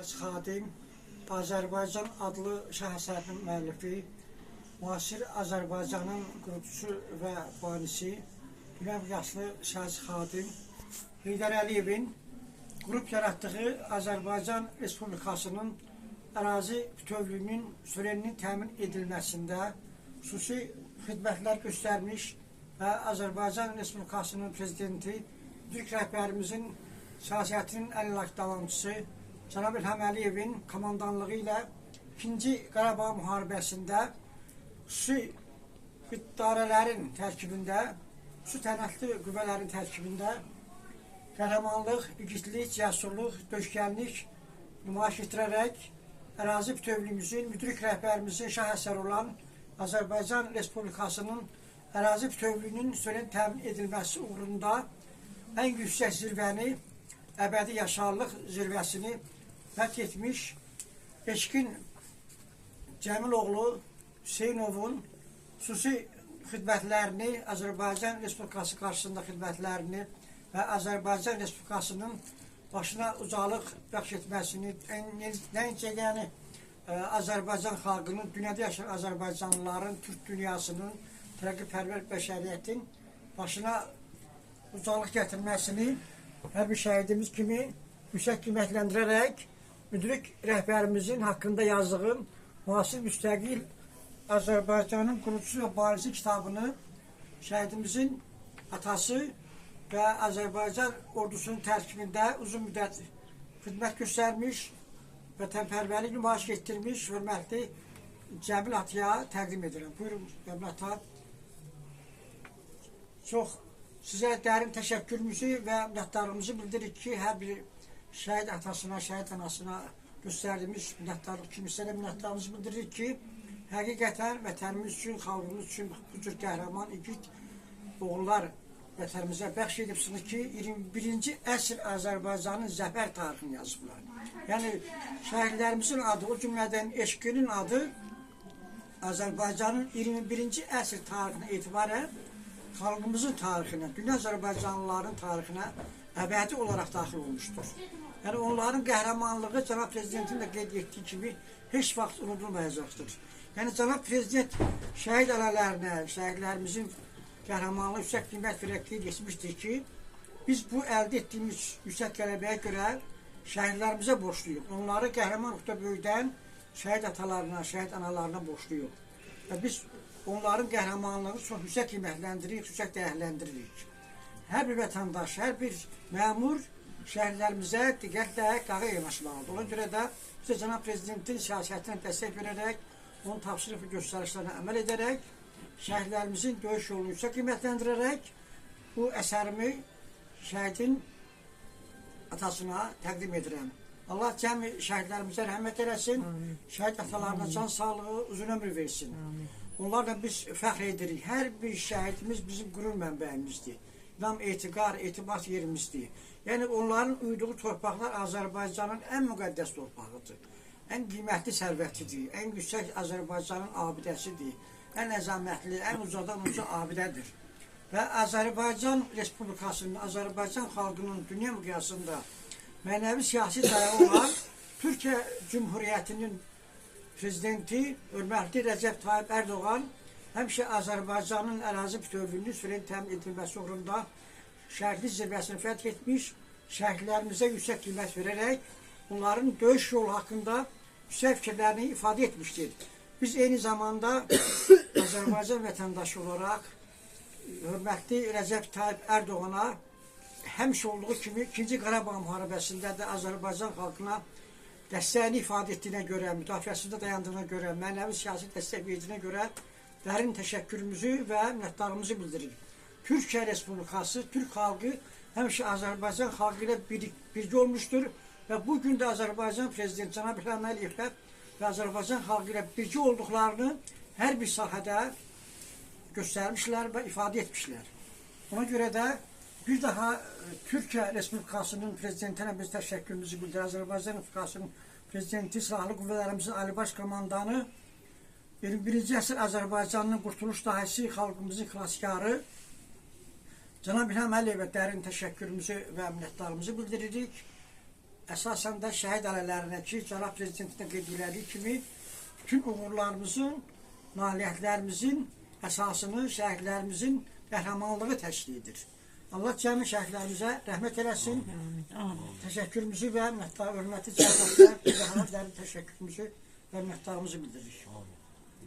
Xadim, Azərbaycan adlı şah əsərinin müəllifi, müasir Azərbaycanın qurumçusu və banisi, dünəm yaşlı Şah Xadim, Heydər Əliyevin qrup yaratdığı Azərbaycan Respublikasının ərazi bütövlüyünün suvereninin təmin edilməsində xüsusi xidmətlər göstərmiş və Azərbaycan Respublikasının prezidenti, Türk rəhbərimizin siyasətinin ən ilak davamçısı Cənab İlham Əliyevin komandanlığı ilə 2-ci Qarabağ müharibəsində xüsusi idarələrin tərkibində, xüsusi tənəffüsli qüvvələrin tərkibində qəhrəmanlıq, igidlik, cəsurluq, döyüşkənlik nümayiş etdirərək ərazi bütövlüyümüzün, müdrik rəhbərimizin şah əsəri olan Azərbaycan Respublikasının ərazi bütövlüyünün suveren təmin edilməsi uğrunda ən yüksək zirvəni, əbədi yaşarlıq zirvəsini fəth etmiş Eşkin Cəmiloğlu Hüseynovun xüsusi xidmətlərini, Azərbaycan Respublikası qarşısında xidmətlərini və Azərbaycan Respublikasının başına ucalıq bəxş etməsini, nəinki yəni Azərbaycan xalqının, dünyada yaşayan Azərbaycanlıların, Türk dünyasının, tərəqqipərvər bəşəriyyətin başına ucalıq gətirməsini hər bir şəhidimiz kimi yüksək qiymətləndirərək müdrik rəhbərimizin haqqında yazdığım müasir müstəqil Azərbaycanın qurucusu və barisi kitabını şəhidimizin atası və Azərbaycan ordusunun tərkibində uzun müddət xidmət göstərmiş, vətənpərvərlik nümayiş etdirmiş hörmətli Cəmil Ataya təqdim edirəm. Buyurun Cəmil Ata. Çox sizə dərin təşəkkürümüzü və minnətdarlığımızı bildiririk ki, hər bir şəhid atasına, şəhid anasına göstərdiyimiz minnətdarlıq kimi sizə minnətdarlığımızı bildiririk ki, həqiqətən vətənimiz üçün, xalqımız üçün bu cür qəhrəman, igid oğullar vətənimizə bəxş edibsiniz ki, 21-ci əsr Azərbaycanın zəfər tarixini yazıblar. Yəni, şəhidlərimizin adı, o cümlədən Eşkinin adı Azərbaycanın 21-ci əsr tarixinə etibarən xalqımızın tarixinə, dünya Azərbaycanlıların tarixinə əbədi olaraq daxil olmuşdur. Yəni, onların qəhrəmanlığı Cənab Prezidentin də qeyd etdiyi kimi heç vaxt unudulmayacaqdır. Yəni, Cənab Prezident şəhid ailələrinə, şəhidlərimizin qəhrəmanlığı yüksək qiymət verək qeyd etmişdir ki, biz bu əldə etdiyimiz yüksək qələbəyə görə şəhidlərimizə borçluyuq. Onları qəhrəman ruhda böyüdən şəhid atalarına, şəhid analarına borçluyuq. Və biz onların qəhrəmanlığını çox yüksək qiymətləndiririk, yüksək dəyərləndiririk. Hər bir vətəndaş, hər bir məmur şəhidlərimizə diqqətlə qağa yanaşmalıdır. Ona görə də biz Cənab Prezidentin siyasətinə dəstək verərək, onun tapşırıq və göstərişlərinə əməl edərək, şəhidlərimizin döyüş yolunu yüksək qiymətləndirərək bu əsərimi şəhidin atasına təqdim edirəm. Allah cəmi şəhidlərimizə rəhmət eləsin, şəhid atalarına can sağlığı, uzun ömür versin. Onlarla biz fəxr edirik. Hər bir şəhidimiz bizim qürur mənbəyimizdir. İnam, etiqar, etibat yerimizdir. Yəni, onların uyduğu torpaqlar Azərbaycanın ən müqəddəs torpağıdır. Ən qiymətli sərvətidir, ən yüksək Azərbaycanın abidəsidir. Ən əzəmətli, ən ucadan uca abidədir. Və Azərbaycan Respublikasının, Azərbaycan xalqının dünya miqyasında mənəvi siyasi dayağı olan Türkiyə Cümhuriyyətinin prezidenti, hörmətli Rəcəb Tayyip Erdoğan həmişə Azərbaycanın ərazi bütövlüyünün suveren təmin edilməsi uğrunda şəhidlik zirvəsini fəth etmiş, şəhidlərimizə yüksək qiymət verərək onların döyüş yolu haqqında yüksək fikirlərini ifadə etmişdir. Biz eyni zamanda Azərbaycan vətəndaşı olaraq hörmətli Rəcəb Tayyip Erdoğana həmişə olduğu kimi 2-ci Qarabağ müharibəsində də Azərbaycan xalqına dəstəyini ifadə etdiyinə görə, müdafiəsində dayandığına görə, mənəvi siyasi dəstək verdiyinə görə dərin təşəkkürümüzü və minnətdarlığımızı bildiririk. Türkiyə Respublikası, Türk xalqı həmişə Azərbaycan xalqı ilə birgə olmuşdur və bugün də Azərbaycan Prezidenti Cənab İlham Əliyevlə və Azərbaycan xalqı ilə birgə olduqlarını hər bir sahədə göstərmişlər və ifadə etmişlər. Ona görə də bir daha Türkiyə Respublikasının prezidentinə biz təşəkkürümüzü bildirir. Azərbaycan Respublikasının prezidenti, silahlı qüvvələrimizin Ali Baş Komandanı, 21-ci əsr Azərbaycanının qurtuluş dahisi, xalqımızın xilaskarı Cənab İlham Əliyevə dərin təşəkkürümüzü və minnətdarlığımızı bildiririk. əsasən də şəhid ailələrinə ki, cənab prezidentin qeyd elədiyi kimi bütün uğurlarımızın, nailiyyətlərimizin əsasını şəhidlərimizin qəhrəmanlığı təşkil edir. Allah cəmi şəhidlərimizə rəhmət eləsin. Təşəkkürümüzü və hörmətli cənablar, təşəkkürümüzü və minnətdarlığımızı bildiririk.